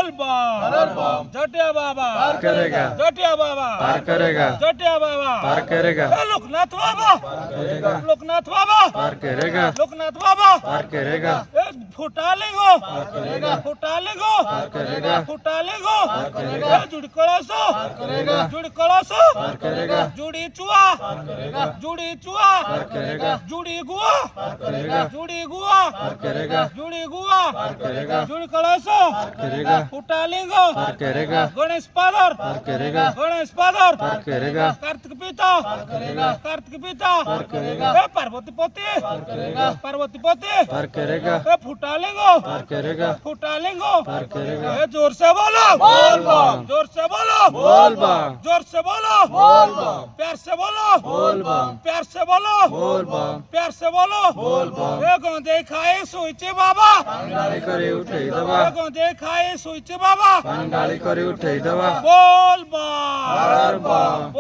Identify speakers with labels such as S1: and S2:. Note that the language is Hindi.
S1: बोल बम जटिया बाबा
S2: पार करेगा
S1: जटिया बाबा
S2: पार करेगा
S1: जटिया बाबा
S2: पार करेगा
S1: लोकनाथ बाबा लोकनाथ बाबा
S2: पार करेगा
S1: लोकनाथ बाबा
S2: पार करेगा
S1: फुटालेगो फुटालेगो
S2: करेगा
S1: फुटालेगो
S2: करेगा
S1: जुड़ी कळसो
S2: करेगा
S1: जुड़ी कळसो
S2: पार करेगा
S1: जुड़ी चुआ जुड़ी चुआ
S2: करेगा
S1: जुड़ी गुआ
S2: करेगा
S1: जुड़ी गुआ
S2: करेगा
S1: जुड़ी गुआ
S2: करेगा
S1: जुड़ी कळसो
S2: करेगा
S1: फुटालेगो
S2: पार करेगा
S1: गणेश पादर
S2: पार करेगा
S1: गणेश पादर
S2: पार करेगा
S1: कार्तिक पिता कार्तिक पिता
S2: करेगा
S1: पार्वती पति पार्वती पति
S2: पार करेगा
S1: फुटालेगो
S2: पार करेगा
S1: फुटालेगो
S2: पार करेगा
S1: जोर से बोलो
S2: बोल बम
S1: जोर से बोलो
S2: बोल बम
S1: जोर से बोलो
S2: बोल बम
S1: प्यार से बोलो
S2: बोल बम
S1: प्यार से बोलो
S2: बोल बम
S1: प्यार से बोलो
S2: बोल बम
S1: गोंदे खाए सोईचे बाबा
S2: पांडाळी करी उठेई दवा
S1: गोंदे खाए सोईचे बाबा
S2: पांडाळी करी उठेई दवा
S1: बोल बम
S2: हर बम